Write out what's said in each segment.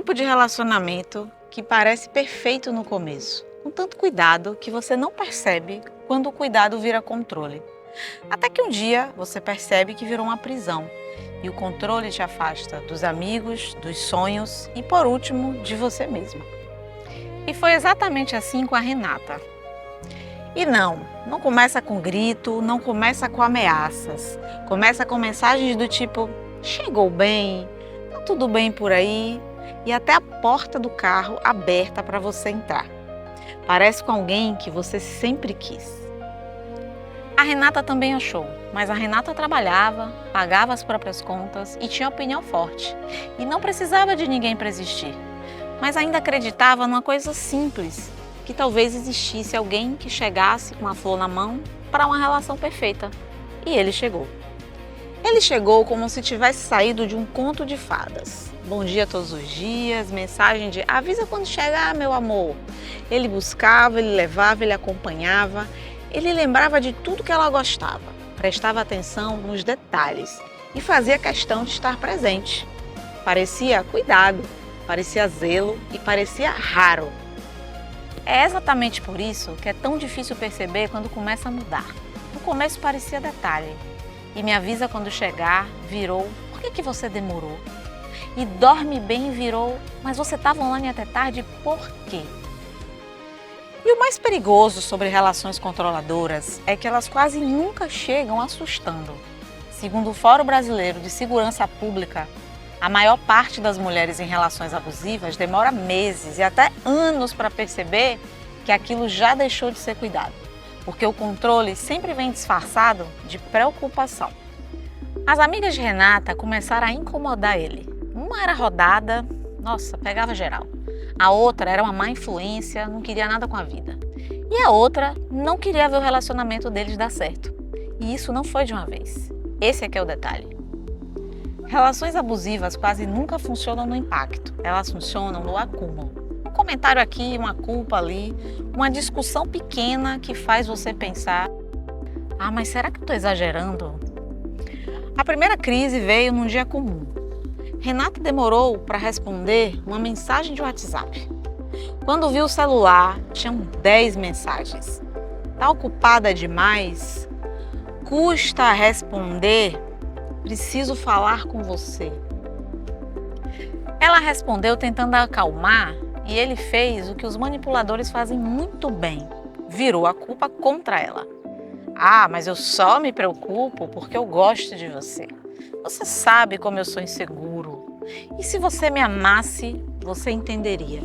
tipo de relacionamento que parece perfeito no começo, com tanto cuidado que você não percebe quando o cuidado vira controle. Até que um dia você percebe que virou uma prisão e o controle te afasta dos amigos, dos sonhos e, por último, de você mesma. E foi exatamente assim com a Renata. E não começa com grito, não começa com ameaças. Começa com mensagens do tipo: chegou bem, tá tudo bem por aí, e até a porta do carro aberta para você entrar. Parece com alguém que você sempre quis. A Renata também achou, mas a Renata trabalhava, pagava as próprias contas e tinha opinião forte. E não precisava de ninguém para existir. Mas ainda acreditava numa coisa simples, que talvez existisse alguém que chegasse com uma flor na mão para uma relação perfeita. E ele chegou. Ele chegou como se tivesse saído de um conto de fadas. Bom dia todos os dias, mensagem de avisa quando chegar, meu amor. Ele buscava, ele levava, ele acompanhava. Ele lembrava de tudo que ela gostava, prestava atenção nos detalhes e fazia questão de estar presente. Parecia cuidado, parecia zelo e parecia raro. É exatamente por isso que é tão difícil perceber quando começa a mudar. No começo parecia detalhe. E me avisa quando chegar, virou, por que você demorou? E dorme bem, virou, mas você estava online até tarde, por quê? E o mais perigoso sobre relações controladoras é que elas quase nunca chegam assustando. Segundo o Fórum Brasileiro de Segurança Pública, a maior parte das mulheres em relações abusivas demora meses e até anos para perceber que aquilo já deixou de ser cuidado, porque o controle sempre vem disfarçado de preocupação. As amigas de Renata começaram a incomodar ele. Uma era rodada, nossa, pegava geral. A outra era uma má influência, não queria nada com a vida. E a outra não queria ver o relacionamento deles dar certo. E isso não foi de uma vez. Esse é que é o detalhe. Relações abusivas quase nunca funcionam no impacto, elas funcionam no acúmulo. Um comentário aqui, uma culpa ali, uma discussão pequena que faz você pensar: ah, mas será que eu estou exagerando? A primeira crise veio num dia comum. Renata demorou para responder uma mensagem de WhatsApp. Quando viu o celular, tinham 10 mensagens. Tá ocupada demais? Custa a responder? Preciso falar com você. Ela respondeu tentando acalmar e ele fez o que os manipuladores fazem muito bem. Virou a culpa contra ela. Ah, mas eu só me preocupo porque eu gosto de você. Você sabe como eu sou inseguro. E se você me amasse, você entenderia.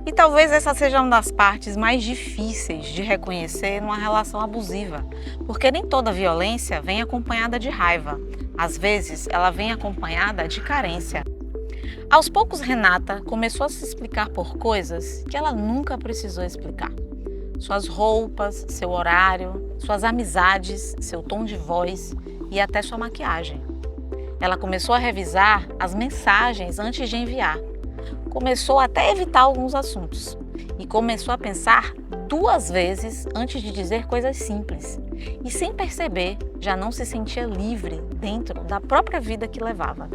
E talvez essa seja uma das partes mais difíceis de reconhecer numa relação abusiva, porque nem toda violência vem acompanhada de raiva. Às vezes, ela vem acompanhada de carência. Aos poucos, Renata começou a se explicar por coisas que ela nunca precisou explicar. Suas roupas, seu horário, suas amizades, seu tom de voz e até sua maquiagem. Ela começou a revisar as mensagens antes de enviar. Começou até a evitar alguns assuntos e começou a pensar 2 vezes antes de dizer coisas simples. E sem perceber, já não se sentia livre dentro da própria vida que levava.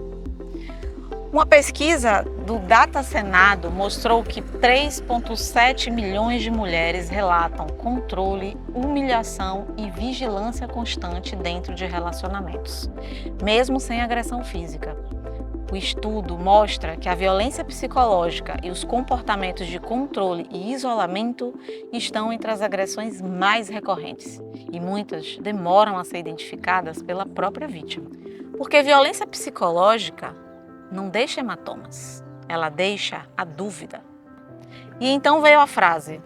Uma pesquisa do Data Senado mostrou que 3,7 milhões de mulheres relatam controle, humilhação e vigilância constante dentro de relacionamentos, mesmo sem agressão física. O estudo mostra que a violência psicológica e os comportamentos de controle e isolamento estão entre as agressões mais recorrentes e muitas demoram a ser identificadas pela própria vítima. Porque violência psicológica não deixa hematomas, ela deixa a dúvida. E então veio a frase: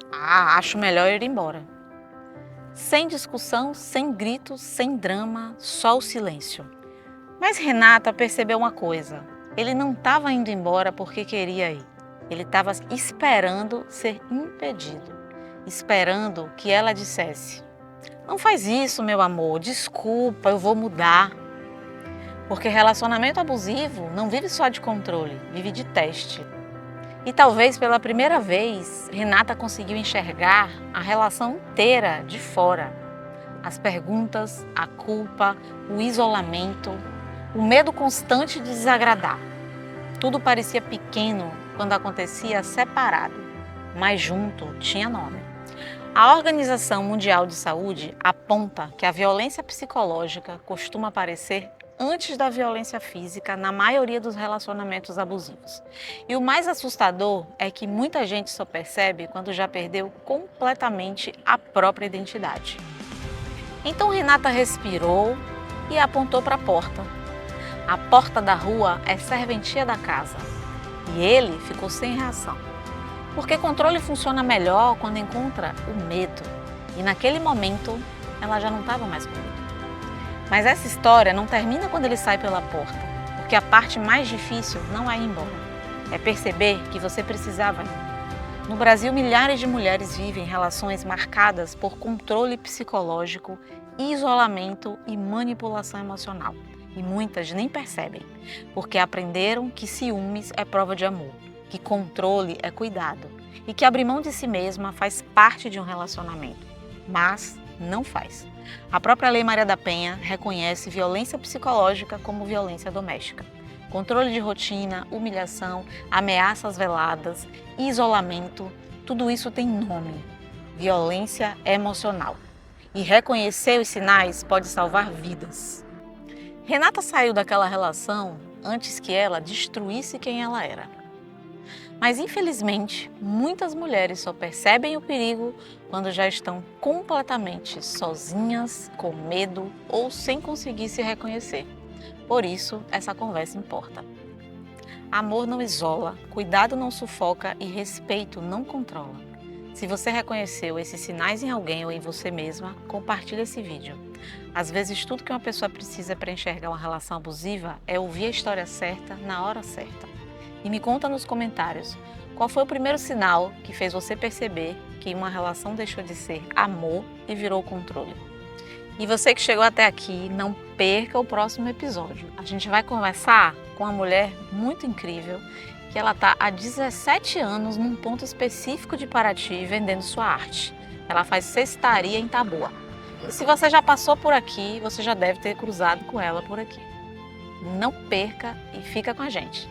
ah, acho melhor ir embora. Sem discussão, sem gritos, sem drama, só o silêncio. Mas Renata percebeu uma coisa: ele não estava indo embora porque queria ir. Ele estava esperando ser impedido, esperando que ela dissesse: não faz isso, meu amor, desculpa, eu vou mudar. Porque relacionamento abusivo não vive só de controle, vive de teste. E talvez pela primeira vez, Renata conseguiu enxergar a relação inteira de fora. As perguntas, a culpa, o isolamento, o medo constante de desagradar. Tudo parecia pequeno quando acontecia separado, mas junto tinha nome. A Organização Mundial de Saúde aponta que a violência psicológica costuma aparecer antes da violência física na maioria dos relacionamentos abusivos. E o mais assustador é que muita gente só percebe quando já perdeu completamente a própria identidade. Então Renata respirou e apontou para a porta. A porta da rua é serventia da casa. E ele ficou sem reação. Porque controle funciona melhor quando encontra o medo. E naquele momento, ela já não estava mais com medo. Mas essa história não termina quando ele sai pela porta. Porque a parte mais difícil não é ir embora. É perceber que você precisava ir. No Brasil, milhares de mulheres vivem relações marcadas por controle psicológico, isolamento e manipulação emocional. E muitas nem percebem, porque aprenderam que ciúmes é prova de amor, que controle é cuidado e que abrir mão de si mesma faz parte de um relacionamento, mas não faz. A própria Lei Maria da Penha reconhece violência psicológica como violência doméstica. Controle de rotina, humilhação, ameaças veladas, isolamento, tudo isso tem nome: violência emocional. E reconhecer os sinais pode salvar vidas. Renata saiu daquela relação antes que ela destruísse quem ela era. Mas, infelizmente, muitas mulheres só percebem o perigo quando já estão completamente sozinhas, com medo ou sem conseguir se reconhecer. Por isso, essa conversa importa. Amor não isola, cuidado não sufoca e respeito não controla. Se você reconheceu esses sinais em alguém ou em você mesma, compartilhe esse vídeo. Às vezes, tudo que uma pessoa precisa para enxergar uma relação abusiva é ouvir a história certa na hora certa. E me conta nos comentários qual foi o primeiro sinal que fez você perceber que uma relação deixou de ser amor e virou controle. E você que chegou até aqui, não perca o próximo episódio. A gente vai conversar com uma mulher muito incrível que ela está há 17 anos num ponto específico de Paraty vendendo sua arte. Ela faz cestaria em Taboa. E se você já passou por aqui, você já deve ter cruzado com ela por aqui. Não perca e fica com a gente.